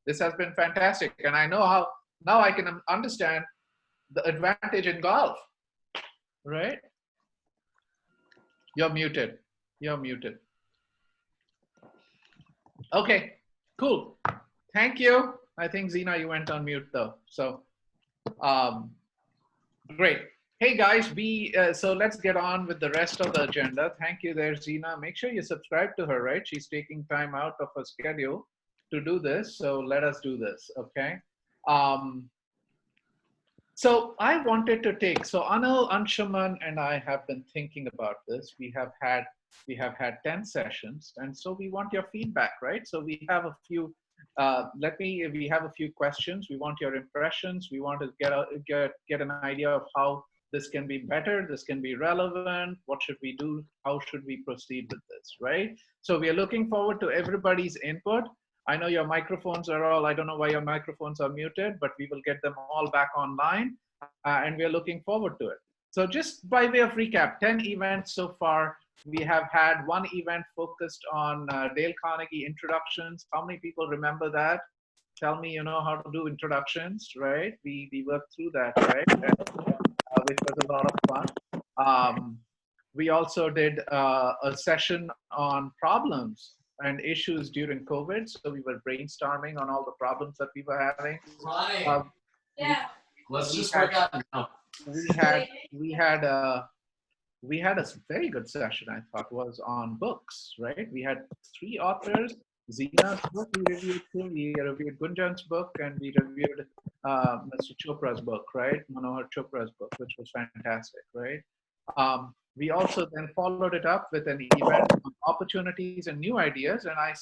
This has been fantastic. And I know how, now I can understand the advantage in golf, right? You're muted. You're muted. Okay, cool. Thank you. I think Zena, you went on mute though. So, great. Hey guys, so let's get on with the rest of the agenda. Thank you there, Zena. Make sure you subscribe to her, right? She's taking time out of her schedule to do this. So let us do this, okay? So I wanted to take, so Anil, Anshuman, and I have been thinking about this. We have had 10 sessions, and so we want your feedback, right? So we have a few, we have a few questions. We want your impressions. We want to get an idea of how this can be better, this can be relevant, what should we do, how should we proceed with this, right? So we are looking forward to everybody's input. I know your microphones are all, I don't know why your microphones are muted, but we will get them all back online, and we are looking forward to it. So just by way of recap, 10 events so far. We have had one event focused on Dale Carnegie introductions. How many people remember that? Tell me, you know how to do introductions, right? We worked through that, right? Which was a lot of fun. We also did a session on problems and issues during COVID. So we were brainstorming on all the problems that we were having. Yeah. Let's just work out now. We had a very good session, I thought, was on books, right? We had 3 authors. Zeena's book we reviewed too. We reviewed Gunjan's book, and we reviewed Mr. Chopra's book, right? Manohar Chopra's book, which was fantastic, right? We also then followed it up with an event on opportunities and new ideas, and I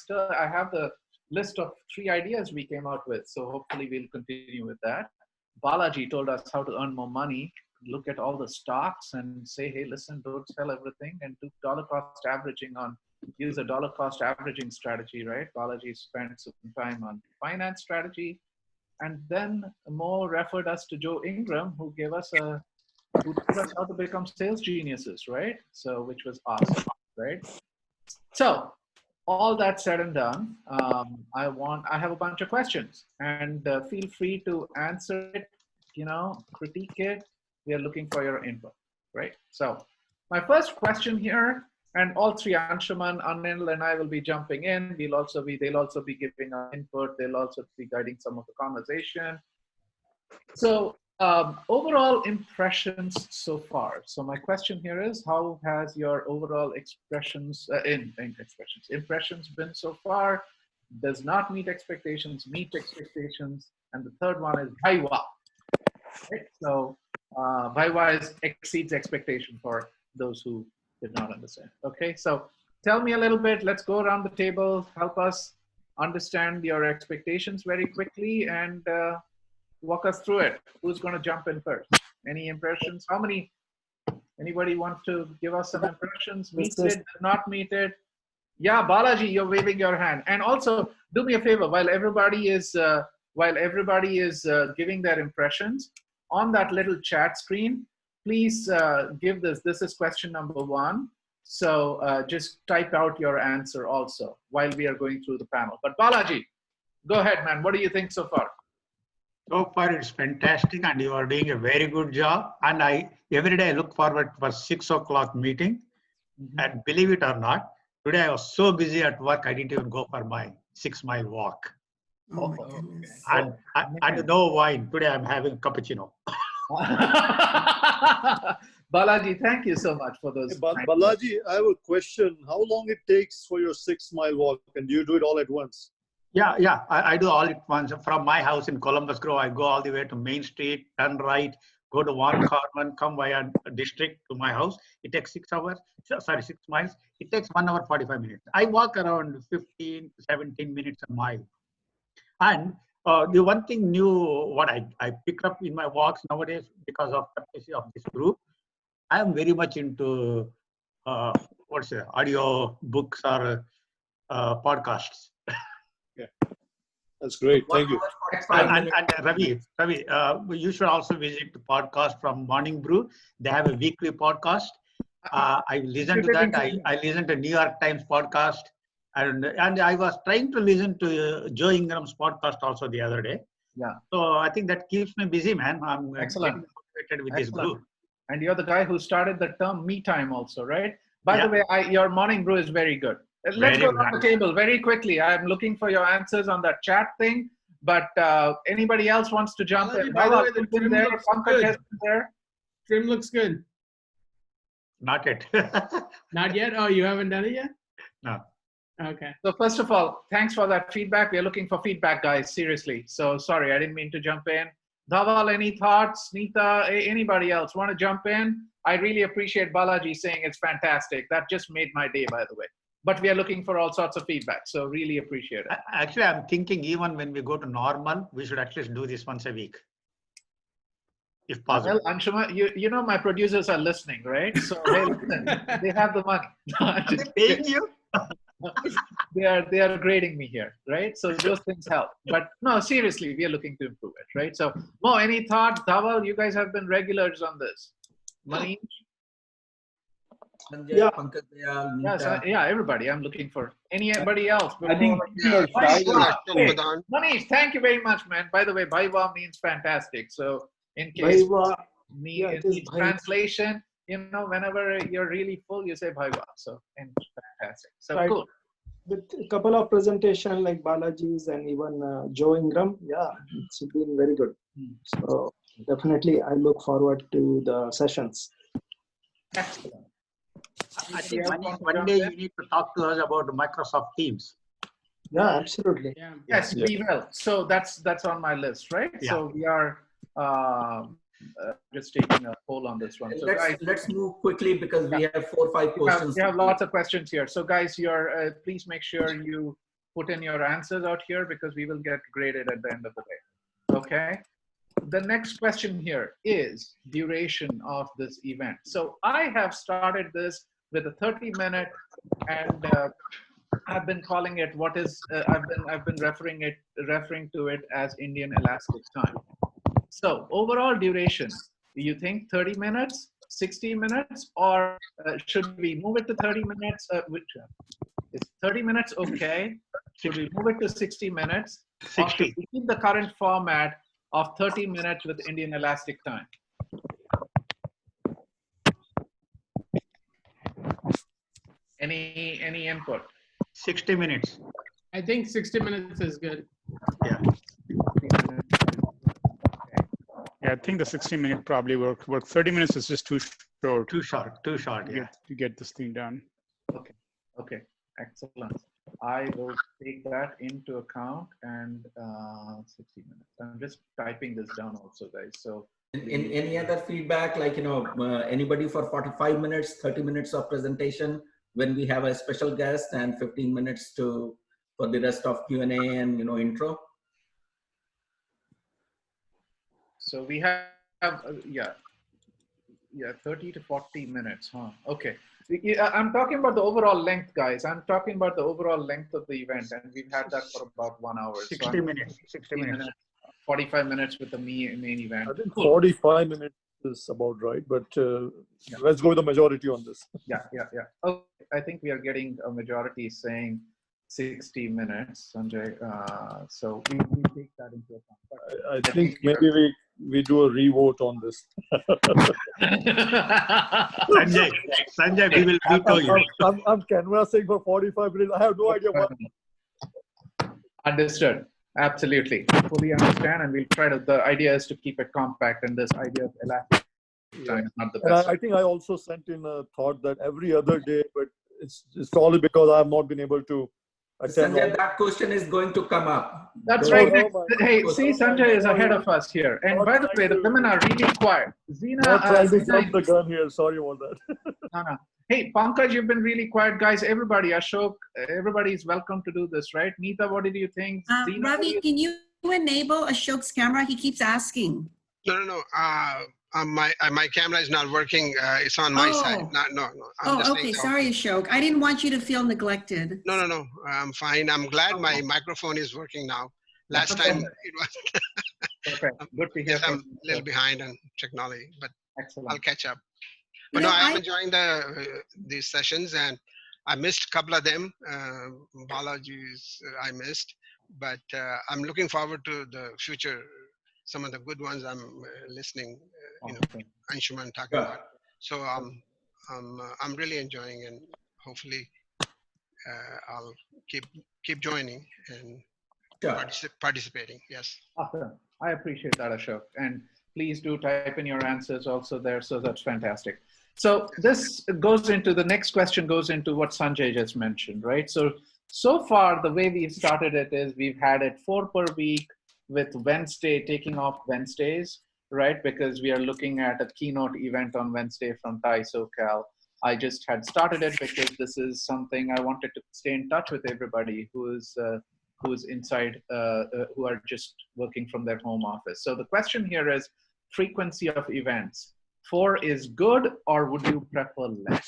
have the list of 3 ideas we came out with, so hopefully we'll continue with that. Balaji told us how to earn more money. Look at all the stocks and say, hey, listen, don't sell everything, and do dollar cost averaging use a dollar cost averaging strategy, right? Balaji spent some time on finance strategy, and then Mo referred us to Joe Ingram, who gave us how to become sales geniuses, right? So, which was awesome, right? So, all that said and done, I have a bunch of questions, and feel free to answer it, critique it. We are looking for your input, right? So my first question here, and all 3, Anshuman, Anil, and I will be jumping in. They'll also be giving our input. They'll also be guiding some of the conversation. So overall impressions so far. So my question here is, how has your overall impressions been so far? Does not meet expectations, meet expectations, and the third one is Bhaiwa. Right? So Bhaiwa exceeds expectation for those who did not understand. Okay, so tell me a little bit. Let's go around the table. Help us understand your expectations very quickly, and walk us through it. Who's going to jump in first? Any impressions? Anybody want to give us some impressions? Meets it, does not meet it? Yeah, Balaji, you're waving your hand. And also, do me a favor, while everybody is giving their impressions, on that little chat screen, please give this. This is question number 1. So just type out your answer also while we are going through the panel. But Balaji, go ahead, man. What do you think so far? So far, it's fantastic, and you are doing a very good job. And every day I look forward for 6 o'clock meeting. Mm-hmm. And believe it or not, today I was so busy at work, I didn't even go for my 6-mile walk. Oh, and no wine. Today I'm having cappuccino. Balaji, thank you so much for those. Hey, Balaji, I have a question. How long it takes for your 6-mile walk, and do you do it all at once? Yeah, I do all at once. From my house in Columbus Grove, I go all the way to Main Street, turn right, go to Warren Carmen, come via district to my house. It takes 6 miles. It takes 1 hour 45 minutes. I walk around 15, 17 minutes a mile. And the one thing new, what I pick up in my walks nowadays, because of this group, I am very much into audio books or podcasts. Yeah, that's great. Thank you. And Ravi, you should also visit the podcast from Morning Brew. They have a weekly podcast. I listen to that. I listen to New York Times podcast. And I was trying to listen to Joe Ingram's podcast also the other day. Yeah. So I think that keeps me busy, man. I'm Excellent. getting motivated with this group. And you're the guy who started the term me time also, right? By the Yeah. way, your morning brew is very good. Let's go around the table very quickly. I'm looking for your answers on that chat thing. But anybody else wants to jump in? By the way, the trim looks good. Trim looks good. Not yet. Not yet? Oh, you haven't done it yet? No. Okay. So first of all, thanks for that feedback. We're looking for feedback, guys, seriously. So sorry, I didn't mean to jump in. Dhaval, any thoughts? Nita, anybody else want to jump in? I really appreciate Balaji saying it's fantastic. That just made my day, by the way. But we are looking for all sorts of feedback. So really appreciate it. Actually, I'm thinking even when we go to normal, we should at least do this once a week. If possible. Well, Anshuma, you know my producers are listening, right? So hey, listen, they have the money. Are they paying you? they are grading me here, right? So those things help. But no, seriously, we are looking to improve it, right? So Mo, any thoughts? Dhaval, you guys have been regulars on this. Manish? Yeah. Yeah, everybody. I'm looking for anybody else. I think Manish, thank you very much, man. By the way, Bhaiva means fantastic. So in case needs translation, whenever you're really full, you say Bhaiva. So and fantastic. So right. Cool. With a couple of presentations like Balaji's and even Joe Ingram, yeah, it's been very good. So definitely, I look forward to the sessions. Excellent. I think one day you need to talk to us about Microsoft Teams. Yeah, absolutely. Yeah. Yes, we will. So that's on my list, right? Yeah. So we are just taking a poll on this one. So let's move quickly because we have 4 or 5 questions. We have lots of questions here. So guys, please make sure you put in your answers out here because we will get graded at the end of the day. Okay. The next question here is duration of this event. So I have started this with a 30-minute, and I've been calling it I've been referring to it as Indian Elastic Time. So overall duration, do you think 30 minutes, 60 minutes, or should we move it to 30 minutes? Is 30 minutes okay? Should we move it to 60 minutes? 60. Or should we keep the current format of 30 minutes with Indian Elastic Time? Any input? 60 minutes. I think 60 minutes is good. Yeah. Yeah, I think the 60-minute probably work. 30 minutes is just too short. Too short. Yeah. To get this thing done. Okay. Excellent. I will take that into account and 60 minutes. I'm just typing this down also, guys. So in any other feedback, like, anybody for 45 minutes, 30 minutes of presentation when we have a special guest, and 15 minutes for the rest of Q&A and, intro. So we have, 30 to 40 minutes, huh? Okay. I'm talking about the overall length, guys. I'm talking about the overall length of the event, and we've had that for about 1 hour. 60 minutes. 60 minutes. 45 minutes with the main event. I think 45 minutes is about right, but let's go with the majority on this. Yeah. Okay. I think we are getting a majority saying 60 minutes, Sanjay. So we take that into account. I think maybe we do a re-vote on this. Sanjay, we will veto you. I'm canvassing for 45 minutes. I have no idea what. Understood. Absolutely. Fully understand, and we'll try to. The idea is to keep it compact, and this idea of elastic time is not the best. And I think I also sent in a thought that every other day, but it's probably because I have not been able to attend. Sanjay, that question is going to come up. That's right. Hey, see, Sanjay is ahead of us here. And by the way, the women are really quiet. Zina, not trying to jump the gun here. Sorry about that. No. Hey, Pankaj, you've been really quiet, guys. Everybody, Ashok, everybody's welcome to do this, right? Nita, what did you think? Zina, Ravi, can you enable Ashok's camera? He keeps asking. No. My camera is not working. It's on my side. No. Okay. Sorry, Ashok. I didn't want you to feel neglected. No. I'm fine. I'm glad my microphone is working now. Last time it was. Perfect. Good to hear. I'm a little behind on technology, but excellent. I'll catch up. But no, I'm enjoying these sessions, and I missed a couple of them. Balaji's I missed, but I'm looking forward to the future. Some of the good ones I'm listening, Okay. Anshuman talking about. So I'm really enjoying, and hopefully I'll keep joining and participating. Yes. Awesome. I appreciate that, Ashok. And please do type in your answers also there. So that's fantastic. So this goes into the next question goes into what Sanjay just mentioned, right? So far, the way we've started it is we've had it 4 per week with Wednesday taking off Wednesdays, right? Because we are looking at a keynote event on Wednesday from TiE SoCal. I just had started it because this is something I wanted to stay in touch with everybody who's inside, who are just working from their home office. So the question here is frequency of events. 4 is good, or would you prefer less?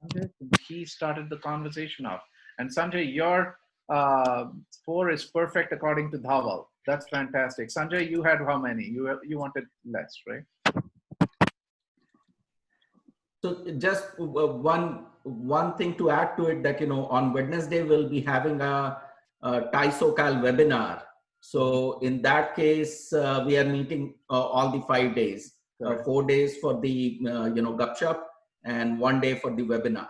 Sanjay, he started the conversation off. And Sanjay, your 4 is perfect according to Dhaval. That's fantastic. Sanjay, you had how many? You wanted less, right? So just one thing to add to it, that on Wednesday we'll be having a TiE SoCal webinar. So in that case, we are meeting all the 5 days, 4 days for the gupshup and 1 day for the webinar.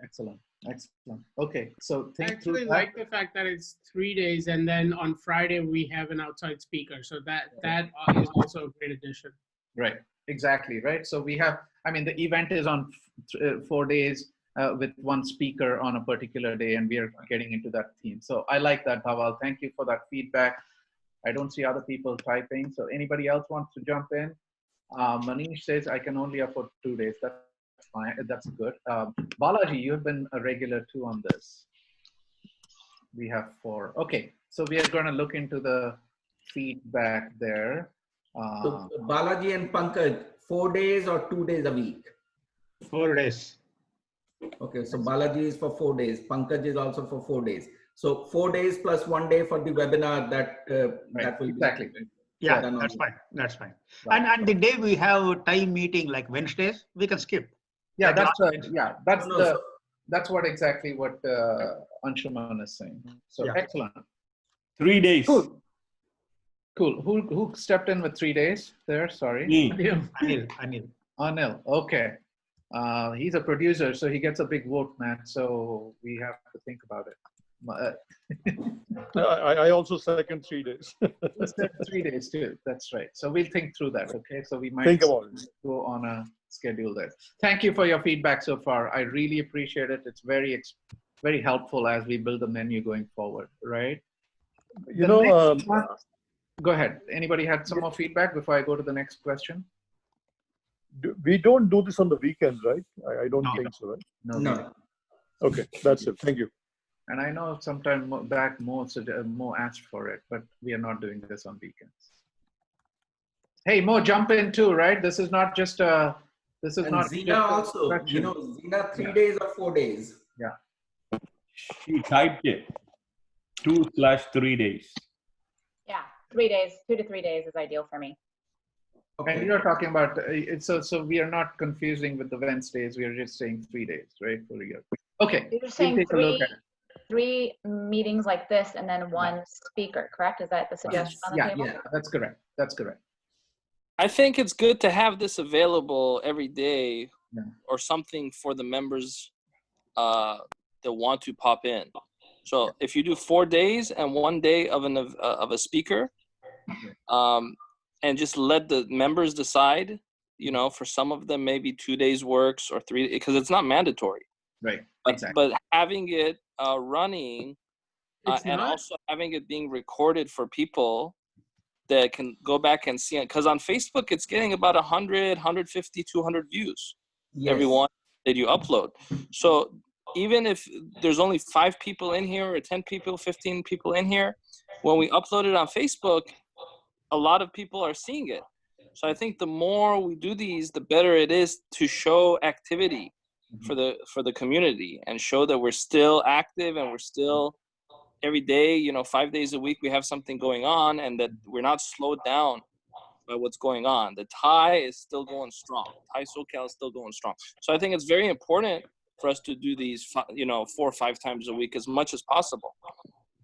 Excellent, excellent. Okay, so I actually like the fact that it's 3 days, and then on Friday we have an outside speaker. So that is also a great addition. Right, exactly, right? So we have, I mean, the event is on 4 days with one speaker on a particular day, and we are getting into that theme. So I like that, Dhaval. Thank you for that feedback. I don't see other people typing. So anybody else wants to jump in? Manish says, I can only afford 2 days. That's fine. That's good. Balaji, you've been a regular too on this. We have 4. Okay, so we are going to look into the feedback there. So Balaji and Pankaj, 4 days or 2 days a week? 4 days. Okay, so Balaji is for 4 days. Pankaj is also for 4 days. So 4 days plus 1 day for the webinar. That will exactly. Yeah, that's fine. That's fine. Right. And the day we have TiE meeting like Wednesdays, we can skip. Yeah, like that's what exactly what Anshuman is saying. So excellent. 3 days. Cool. Who stepped in with 3 days there? Sorry. Anil. Okay. He's a producer, so he gets a big vote, man. So we have to think about it. I also second 3 days. 3 days too. That's right. So we'll think through that. Okay. So we might think about it. Go on a schedule there. Thank you for your feedback so far. I really appreciate it. It's very helpful as we build the menu going forward. Right. Go ahead. Anybody had some more feedback before I go to the next question? We don't do this on the weekends, right? I don't think so, right? No. Okay, that's it. Thank you. And I know sometime back more asked for it, but we are not doing this on weekends. Hey, Mo, jump in too, right? This is not just a. This is not. Zina also. Zina 3 days or 4 days. Yeah. She typed it. 2/3 days. Yeah, 3 days. 2 to 3 days is ideal for me. Okay. And you're talking about so we are not confusing with the Wednesdays. We are just saying 3 days, right, for a year. Okay. You're saying three meetings like this and then one speaker, correct? Is that the suggestion on the table? Yeah, that's correct. That's correct. I think it's good to have this available every day or something for the members that want to pop in. So if you do 4 days and 1 day of a speaker, and just let the members decide, for some of them, maybe 2 days works or 3, because it's not mandatory. Right. But having it running and also having it being recorded for people that can go back and see it. Because on Facebook, it's getting about 100, 150, 200 views every one that you upload. So even if there's only 5 people in here or 10 people, 15 people in here, when we upload it on Facebook, a lot of people are seeing it. So I think the more we do these, the better it is to show activity for the community and show that we're still active and we're still every day, 5 days a week, we have something going on and that we're not slowed down by what's going on. The TiE is still going strong. TiE SoCal is still going strong. So I think it's very important for us to do these, 4 or 5 times a week as much as possible.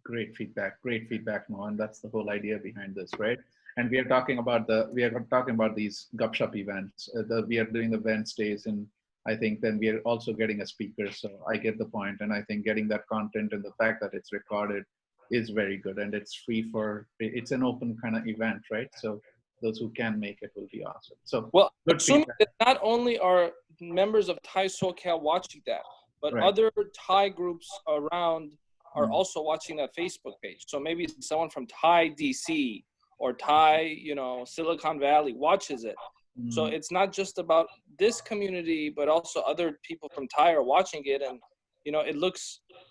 Great feedback, Mohan. That's the whole idea behind this, right? And we are talking about these gupshup events. We are doing the Wednesdays, and I think then we are also getting a speaker. So I get the point, and I think getting that content and the fact that it's recorded is very good, and it's free it's an open kind of event, right? So those who can make it will be awesome. So well, assuming that not only are members of TiE SoCal watching that, but other TiE groups around are also watching that Facebook page. So maybe someone from TiE DC or TiE, Silicon Valley watches it. So it's not just about this community, but also other people from TiE are watching it, and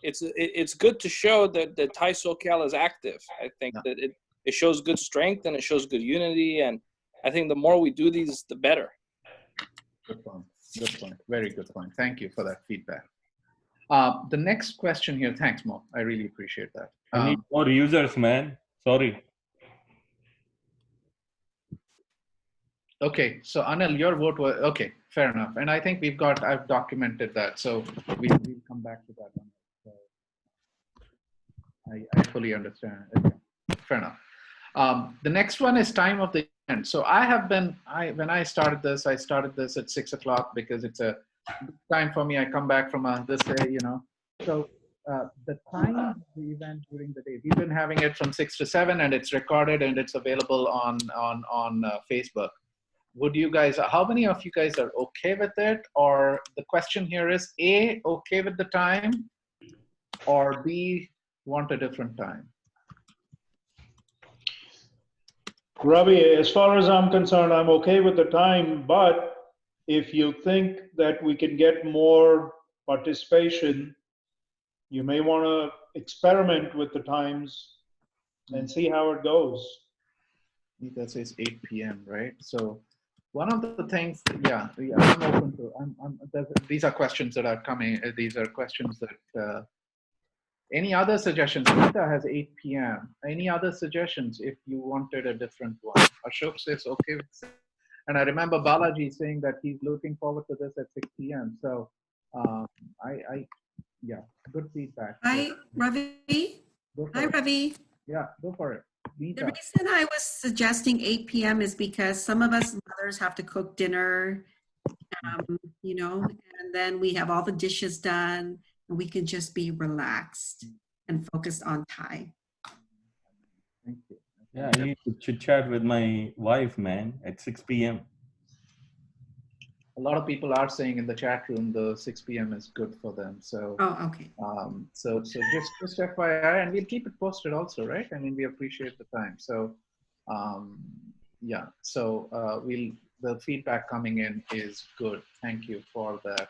it's good to show that the TiE SoCal is active. I think that it shows good strength and it shows good unity, and I think the more we do these, the better. Good point. Very good point. Thank you for that feedback. The next question here, thanks, Mo. I really appreciate that. I need more users, man. Sorry. Okay, so Anil, your vote was, okay, fair enough. And I think I've documented that. So we'll come back to that one. So I fully understand. Okay, fair enough. The next one is time of the event. So when I started this at 6 o'clock because it's a time for me. I come back from this day, So the time of the event during the day, we've been having it from 6 to 7, and it's recorded and it's available on Facebook. How many of you guys are okay with it? Or the question here is A, okay with the time, or B, want a different time? Ravi, as far as I'm concerned, I'm okay with the time, but if you think that we can get more participation, you may want to experiment with the times and see how it goes. That says 8 p.m., right? So one of the things, I'm open to. These are questions that are coming. These are questions that. Any other suggestions? Anita has 8 p.m. Any other suggestions if you wanted a different one? Ashok says okay with 6. And I remember Balaji saying that he's looking forward to this at 6 p.m. So, good feedback. Hi, Ravi. Hi, Ravi. Yeah, go for it. Nita. The reason I was suggesting 8 p.m. is because some of us mothers have to cook dinner, and then we have all the dishes done, and we can just be relaxed and focused on TiE. Thank you. Yeah, I need to chit chat with my wife, man, at 6 p.m. A lot of people are saying in the chat room the 6 p.m. is good for them. So, okay. So just FYI, and we'll keep it posted also, right? I mean, we appreciate the time. So, the feedback coming in is good. Thank you for that.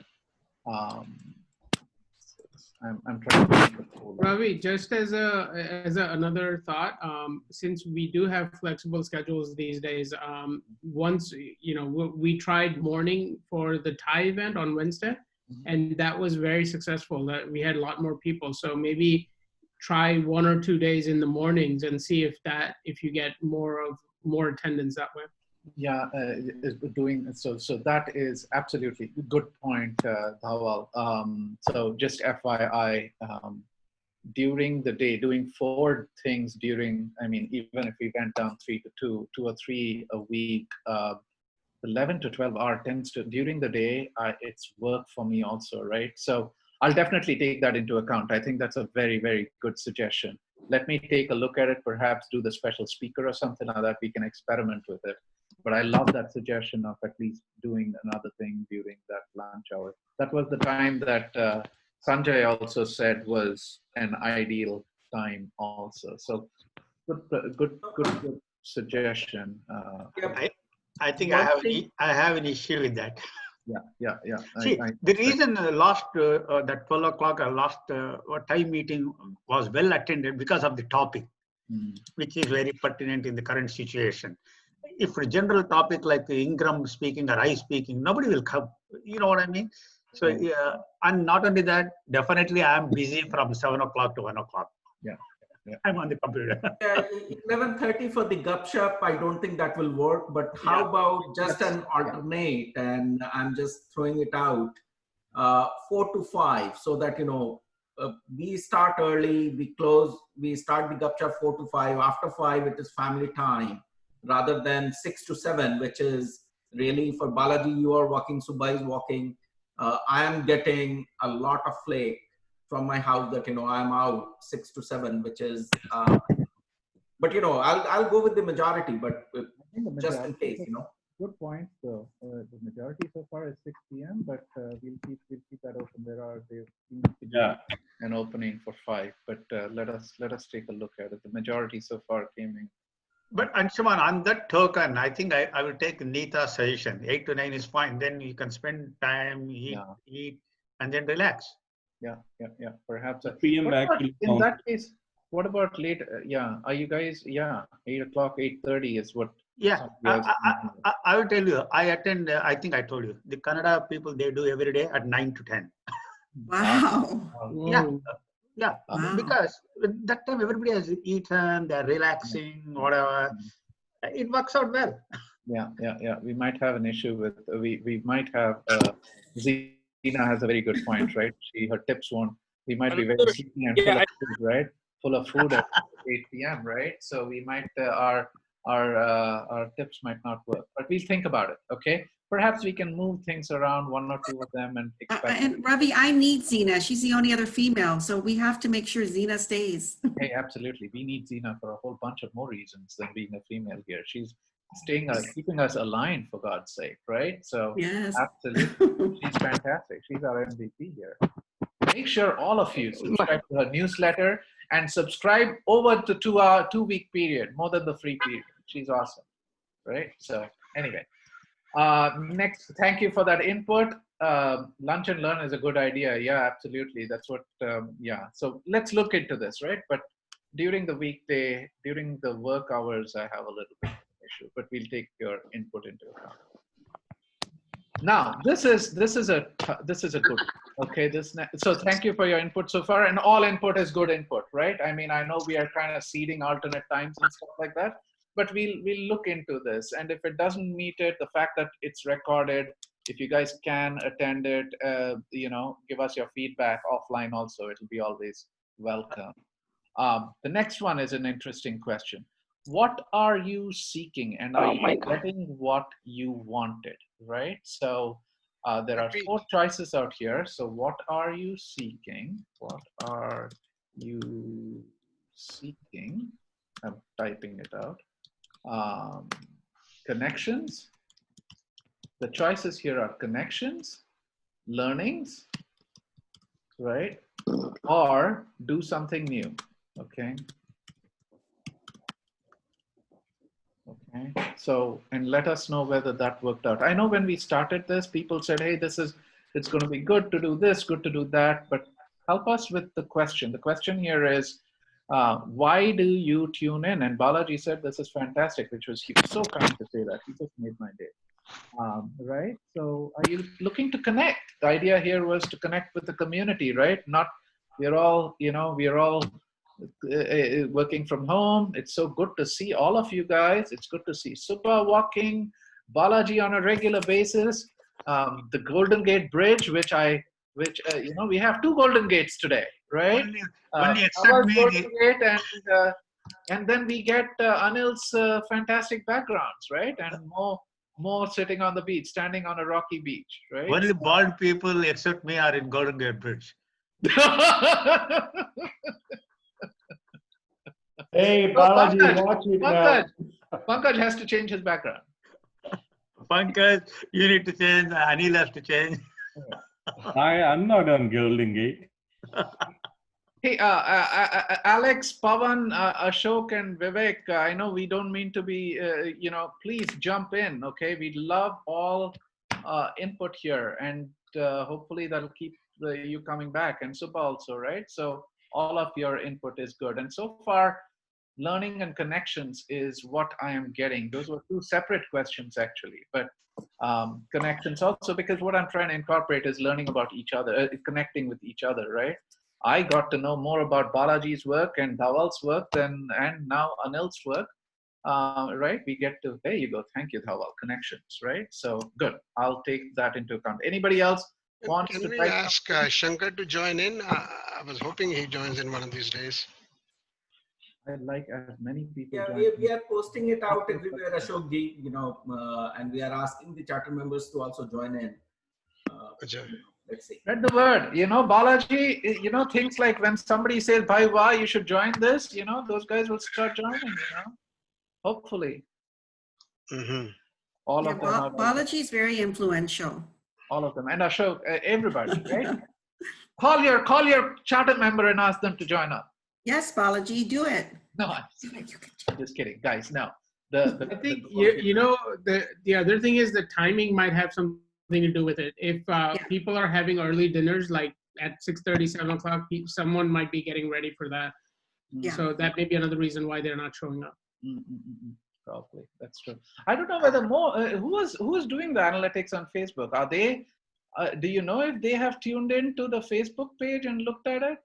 I'm trying to make it cool. Ravi, just as another thought, since we do have flexible schedules these days, once we tried morning for the TiE event on Wednesday, and that was very successful. That we had a lot more people. So maybe try 1 or 2 days in the mornings and see if you get more attendance that way. Yeah, so that is absolutely a good point, Dhawal. So just FYI, during the day, doing 4 things even if we went down 3 to 2 or 3 a week, 11 to 12 hour tends to, during the day, it's work for me also, right? So I'll definitely take that into account. I think that's a very, very good suggestion. Let me take a look at it, perhaps do the special speaker or something like that. We can experiment with it. But I love that suggestion of at least doing another thing during that lunch hour. That was the time that Sanjay also said was an ideal time also. So good suggestion. I think I have an issue with that. Yeah. See, the reason that 12 o'clock last time meeting was well attended because of the topic, which is very pertinent in the current situation. If a general topic like Ingram speaking or I speaking, nobody will come. You know what I mean? So, and not only that, definitely I'm busy from 7 o'clock to 1 o'clock. Yeah. I'm on the computer. 11:30 for the gupshup. I don't think that will work. But how about just an alternate? And I'm just throwing it out. 4 to 5, so that we start early, we start the gupshup 4 to 5. After 5, it is family time, rather than 6 to 7, which is really for Balaji. You are walking, Subha is walking. I am getting a lot of flake from my house that I'm out 6 to 7, which is. But I'll go with the majority, but just in case, Good point, though. The majority so far is 6 p.m., but we'll keep that open. There seems to be an opening for 5, but let us take a look at it. The majority so far came in. But Anshuman, on that token, I think I will take Neeta's suggestion. 8 to 9 is fine. Then you can spend time, eat, and then relax. Yeah. Perhaps. PM actually In that case, what about late? Are you guys? 8 o'clock, 8:30 is what. Yeah, I will tell you. I attend. I think I told you the Kannada people, they do every day at 9 to 10. Wow. Yeah. Wow. Because that time everybody has eaten, they're relaxing, whatever. It works out well. Yeah. We might have an issue with. We might have. Zina has a very good point, right? Her tips won't. We might be very sleepy and full of food, right? Full of food at 8 p.m., right? So we might our tips might not work, but we'll think about it. Okay, perhaps we can move things around, 1 or 2 of them, and expect. And Ravi, I need Zina. She's the only other female, so we have to make sure Zina stays. Hey, absolutely, we need Zina for a whole bunch of more reasons than being a female here. She's keeping us aligned, for God's sake, right? So yes, absolutely, she's fantastic. She's our MVP here. Make sure all of you subscribe to her newsletter and subscribe over the 2-week period, more than the free period. She's awesome, right? So anyway, next, thank you for that input. Lunch and learn is a good idea. Yeah, absolutely. That's what, So let's look into this, right? But during the weekday, during the work hours, I have a little bit of an issue, but we'll take your input into account. Now, this is a good, okay, so thank you for your input so far, and all input is good input, right? I mean, I know we are kind of seeding alternate times and stuff like that, but we'll look into this, and if it doesn't meet it, the fact that it's recorded, if you guys can attend it, give us your feedback offline also, it'll be always welcome. The next one is an interesting question. What are you seeking, and are you getting what you wanted, right? So there are 4 choices out here. So what are you seeking? What are you seeking? I'm typing it out. Connections. The choices here are connections, learnings, right? Or do something new, okay? Okay, so, and let us know whether that worked out. I know when we started this, people said, hey, it's going to be good to do this, good to do that, but help us with the question. The question here is, why do you tune in? And Balaji said, this is fantastic, he was so kind to say that. He just made my day, right? So are you looking to connect? The idea here was to connect with the community, right? Not, we're all working from home. It's so good to see all of you guys. It's good to see Subha walking, Balaji on a regular basis, the Golden Gate Bridge, which we have 2 Golden Gates today, right? Only except me. Golden Gate and then we get Anil's fantastic backgrounds, right? And more sitting on the beach, standing on a rocky beach, right? Only bald people except me are in Golden Gate Bridge. Hey, Balaji, watch it now. Pankaj has to change his background. Pankaj, you need to change. Anil has to change. I'm not on Golden Gate. Hey, Alex, Pavan, Ashok, and Vivek, I know we don't mean to be, please jump in, okay? We'd love all input here, and hopefully that'll keep you coming back, and Subha also, right? So all of your input is good. And so far, learning and connections is what I am getting. Those were 2 separate questions, actually, but connections also, because what I'm trying to incorporate is learning about each other, connecting with each other, right? I got to know more about Balaji's work and Dhawal's work and now Anil's work. Right? We get to, there you go. Thank you, Dhawal. Connections, right? So good. I'll take that into account. Anybody else wants Can to we type ask Shankar to join in? I was hoping he joins in one of these days. I'd like as many people Yeah, join. we are posting it out everywhere, Ashok ji, and we are asking the charter members to also join in. Let's see. Spread the word. Balaji, things like when somebody says, bhai wah, you should join this, those guys will start joining, hopefully. All of them are. Balaji is very influential. All of them. And Ashok, everybody, right? Call your charter member and ask them to join up. Yes, Balaji, do it. No, I'm just kidding. Guys, no. I think, the other thing is the timing might have something to do with it. If people are having early dinners, like at 6:30, 7 o'clock, someone might be getting ready for that. Yeah. So that may be another reason why they're not showing up. Probably, that's true. I don't know whether who is doing the analytics on Facebook? Are they? Do you know if they have tuned in to the Facebook page and looked at it?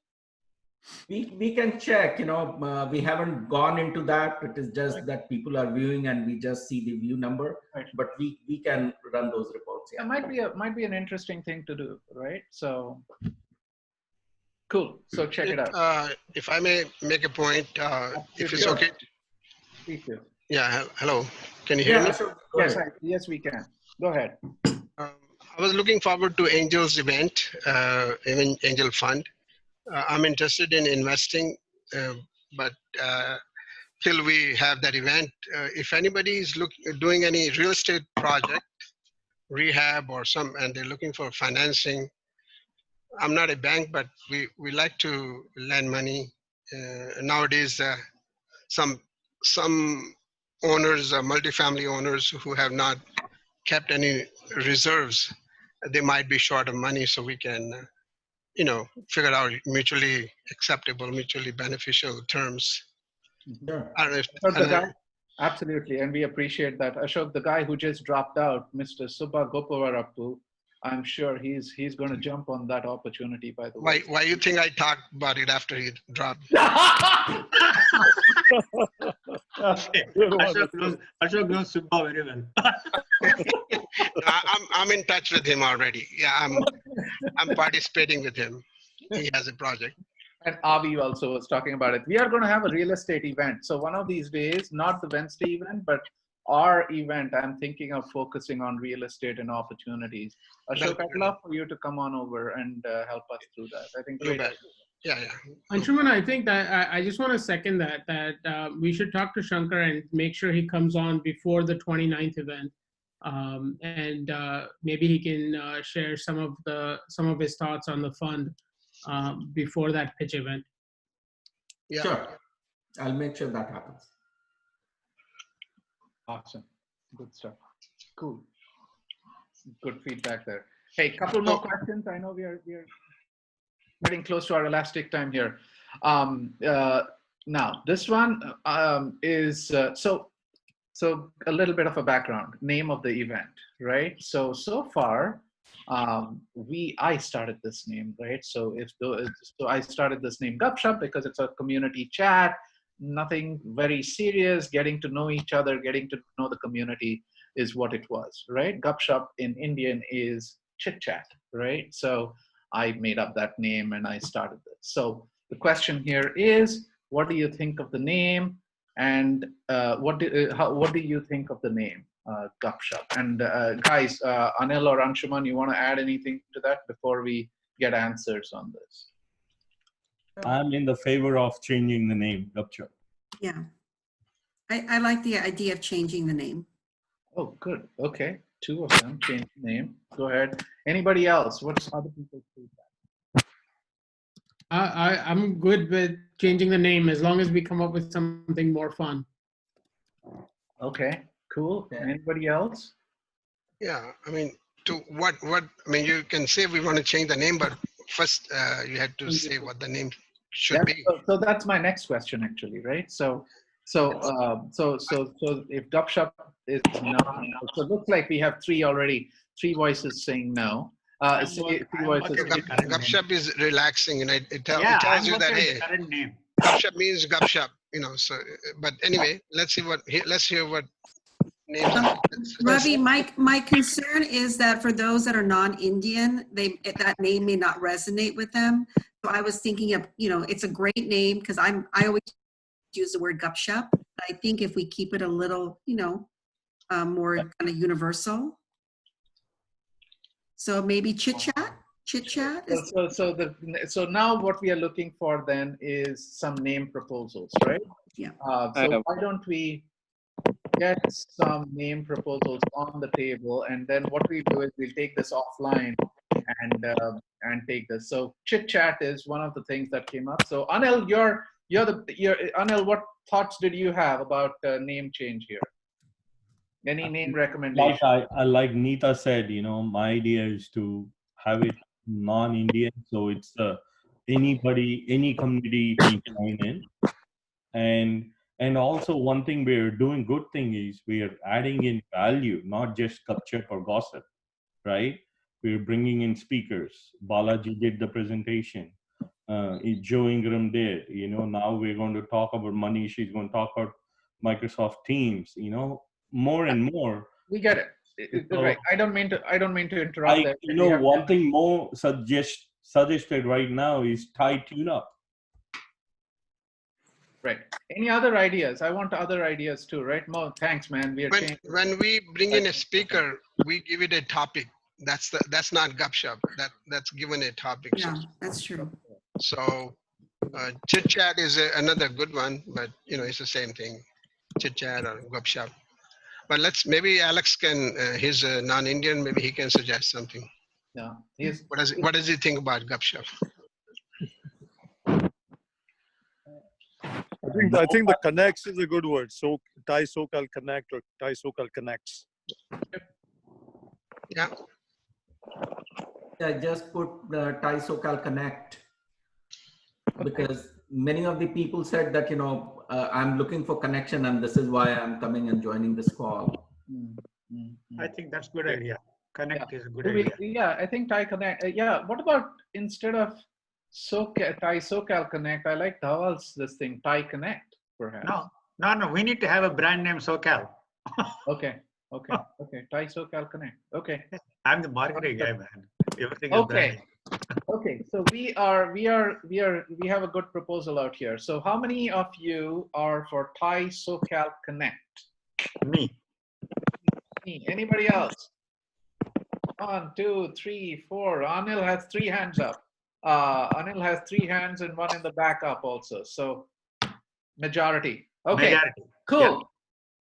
We can check. We haven't gone into that. It is just that people are viewing, and we just see the view number. Right. But we can run those reports. Yeah, It might be an interesting thing to do, right? So cool. So check it out. If I may make a point, if it's okay. Please do. Yeah. Hello. Can you hear me? Yes, we can. Go ahead. I was looking forward to Angel's event, Angel Fund. I'm interested in investing, but till we have that event, if anybody is doing any real estate project, rehab or and they're looking for financing, I'm not a bank, but we like to lend money. Nowadays, some owners, multifamily owners who have not kept any reserves, they might be short of money, so we can figure out mutually acceptable, mutually beneficial terms. Sure. I don't know if, Absolutely, and we appreciate that. Ashok, the guy who just dropped out, Mr. Subha Gopavarappu, I'm sure he's going to jump on that opportunity, by the way. Why you think I talked about it after he dropped? Ashok knows Subha very well. I'm in touch with him already. Yeah, I'm participating with him. He has a project. And Avi also was talking about it. We are going to have a real estate event. So one of these days, not the Wednesday event, but our event, I'm thinking of focusing on real estate and opportunities. Ashok, I'd love for you to come on over and help us through that. I think. Yeah. Anshuman, I think that I just want to second that we should talk to Shankar and make sure he comes on before the 29th event. And maybe he can share some of his thoughts on the fund before that pitch event. Yeah. Sure. I'll make sure that happens. Awesome. Good stuff. Cool. Good feedback there. Hey, couple more questions. I know we are getting close to our elastic time here. Now, this one is so a little bit of a background. Name of the event, right? So far, I started this name, right? So I started this name Gupshup because it's a community chat. Nothing very serious. Getting to know each other, getting to know the community is what it was, right? Gupshup in Indian is chit chat, right? So I made up that name and I started this. So the question here is, what do you think of the name? And what do you think of the name, Gupshup? And guys, Anil or Anshuman, you want to add anything to that before we get answers on this? I'm in the favor of changing the name, Gupshup. Yeah, I like the idea of changing the name. Oh, good. Okay, two of them change the name. Go ahead. Anybody else? What's other people's feedback? I'm good with changing the name as long as we come up with something more fun. Okay, cool. Anybody else? Yeah, I mean, you can say we want to change the name, but first you had to say what the name should be. So that's my next question, actually, right? So if Gupshup is not, so it looks like we have three voices saying no. Gupshup is relaxing, and it Yeah, tells I'm you that, okay with hey, the current name. Gupshup means Gupshup, you know. So, but anyway, let's hear what names. Ravi, my concern is that for those that are non-Indian, that name may not resonate with them. So I was thinking of, it's a great name because I always use the word gupshup. I think if we keep it a little, more kind of universal. So maybe chit chat. So now what we are looking for then is some name proposals, right? Yeah. So why don't we get some name proposals on the table, and then what we do is we'll take this offline and take this. So chit chat is one of the things that came up. So Anil, Anil, what thoughts did you have about name change here? Any name recommendation? Like Neeta said, my idea is to have it non-Indian, so it's anybody, any community can join in, and also one thing we're doing good thing is we are adding in value, not just gupshup or gossip, right? We're bringing in speakers. Balaji did the presentation. Joe Ingram did. Now we're going to talk about money. She's going to talk about Microsoft Teams. More and more. We get it. Right. I don't mean to interrupt. One thing Mo suggested right now is TiE tune-up. Right. Any other ideas? I want other ideas too, right? Mo, thanks, man. When we bring in a speaker, we give it a topic. That's not gupshup. That's given a topic. Yeah, that's true. So chit chat is another good one, but it's the same thing, chit chat or gupshup. But maybe Alex can. He's a non-Indian. Maybe he can suggest something. Yeah. What does he think about gupshup? I think the connects is a good word. So TiE SoCal Connect or TiE SoCal Connects. Yeah. I just put the TiE SoCal Connect because many of the people said that, I'm looking for connection and this is why I'm coming and joining this call. I think that's a good idea. Connect is a good idea. Yeah, I think TiE Connect. What about instead of TiE SoCal Connect, I like Dhawal's this thing, TiE Connect, perhaps. No. We need to have a brand name SoCal. Okay. TiE SoCal Connect. Okay. I'm the marketing guy, man. Everything is okay. Okay. So we have a good proposal out here. So how many of you are for TiE SoCal Connect? Me. Anybody else? 1, 2, 3, 4. Anil has 3 hands up. Anil has 3 hands and 1 in the back up also. So majority. Okay. Majority. Cool. Yeah.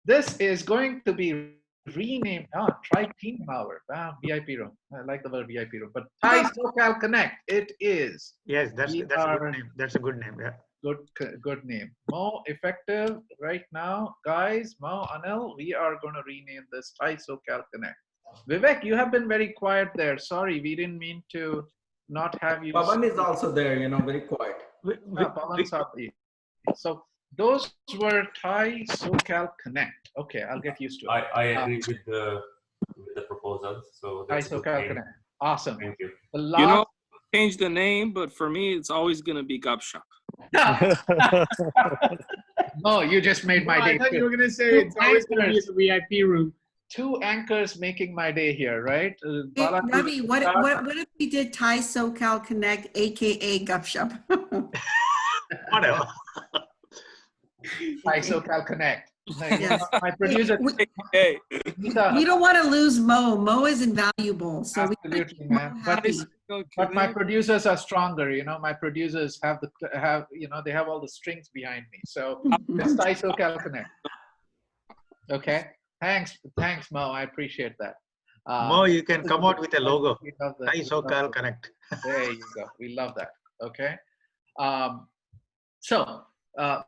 This is going to be renamed. Try Team Power. VIP room. I like the word VIP room. But TiE SoCal Connect. It is. Yes, that's a good name. That's a good name. Yeah. Good name. Mo, effective right now, guys. Mo, Anil, we are going to rename this TiE SoCal Connect. Vivek, you have been very quiet there. Sorry, we didn't mean to not have you. Pawan is also there, very quiet. So those were TiE SoCal Connect. Okay, I'll get used to it. I agree with the proposals. So TiE SoCal Connect. Awesome. Thank you. Change the name, but for me, it's always going to be Gupshup. No, you just made my day. I thought you were going to say it's always going to be the VIP room. 2 anchors making my day here, right? Ravi, what if we did TiE SoCal Connect, aka Gupshup? Whatever. TiE SoCal Connect. Yes. My producer. We don't want to lose Mo. Mo is invaluable. So absolutely, man. But my producers are stronger. My producers have they have all the strings behind me. So it's TiE SoCal Connect. Okay. Thanks, Mo. I appreciate that. Mo, you can come out with a logo. TiE SoCal Connect. There you go. We love that. Okay. So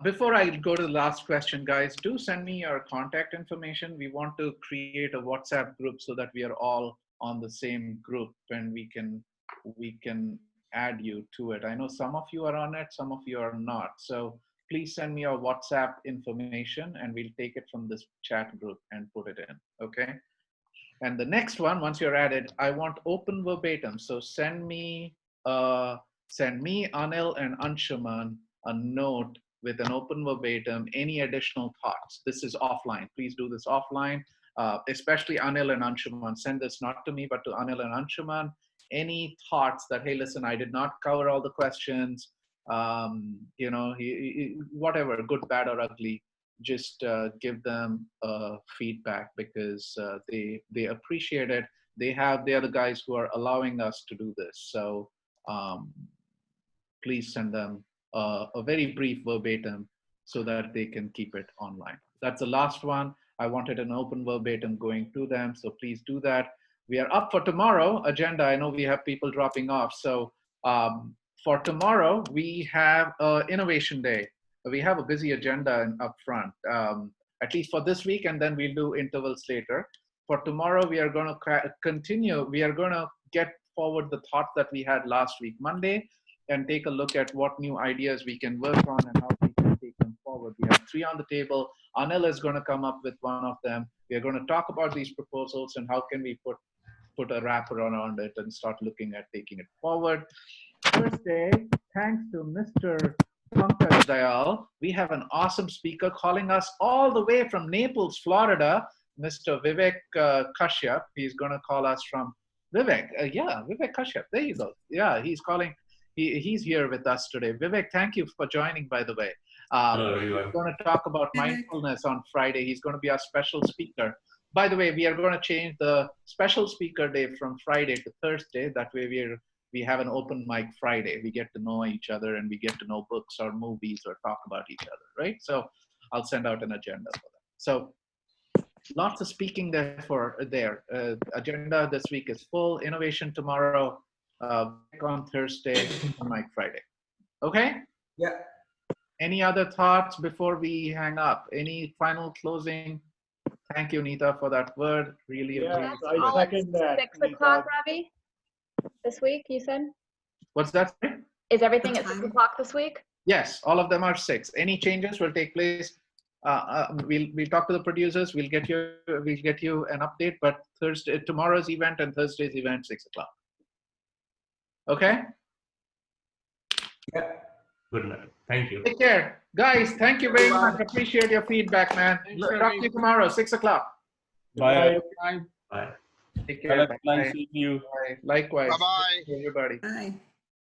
before I go to the last question, guys, do send me your contact information. We want to create a WhatsApp group so that we are all on the same group and we can add you to it. I know some of you are on it, some of you are not. So please send me your WhatsApp information and we'll take it from this chat group and put it in. Okay. And the next one, once you're at it, I want open verbatim. So send me, Anil and Anshuman a note with an open verbatim, any additional thoughts. This is offline. Please do this offline, especially Anil and Anshuman. Send this not to me, but to Anil and Anshuman. Any thoughts that, hey, listen, I did not cover all the questions, whatever, good, bad, or ugly. Just give them feedback because they appreciate it. They are the guys who are allowing us to do this. So please send them a very brief verbatim so that they can keep it online. That's the last one. I wanted an open verbatim going to them, so please do that. We are up for tomorrow agenda. I know we have people dropping off. So for tomorrow, we have Innovation Day. We have a busy agenda up front, at least for this week, and then we'll do intervals later. For tomorrow, we are going to continue. We are going to get forward the thoughts that we had last week, Monday, and take a look at what new ideas we can work on and how we can take them forward. We have 3 on the table. Anil is going to come up with one of them. We are going to talk about these proposals and how can we put a wrapper around it and start looking at taking it forward. Thursday, thanks to Mr. Pankaj Dayal, we have an awesome speaker calling us all the way from Naples, Florida, Mr. Vivek Kashyap. He's going to call us from Vivek. Vivek Kashyap. There you go. Yeah, he's calling. He's here with us today. Vivek, thank you for joining, by the way. Hello, everyone. We're going to talk about mindfulness on Friday. He's going to be our special speaker. By the way, we are going to change the special speaker day from Friday to Thursday. That way we have an open mic Friday. We get to know each other and we get to know books or movies or talk about each other, right? So I'll send out an agenda for that. So lots of speaking there. Agenda this week is full. Innovation tomorrow, on Thursday, on mic Friday. Okay? Yeah. Any other thoughts before we hang up? Any final closing? Thank you, Nita, for that word. Really appreciate it. I second that. 6 o'clock, Ravi? This week, you said? What's that? Is everything at 6 o'clock this week? Yes, all of them are 6. Any changes will take place. We'll talk to the producers. We'll get you an update. But tomorrow's event and Thursday's event, 6 o'clock. Okay. Yeah. Good night. Thank you. Take care, guys. Thank you very much. Appreciate your feedback, man. Talk to you tomorrow, 6 o'clock. Bye. Bye. Bye. Take care. Nice seeing you. Bye. Likewise. Bye-bye. Everybody. Bye.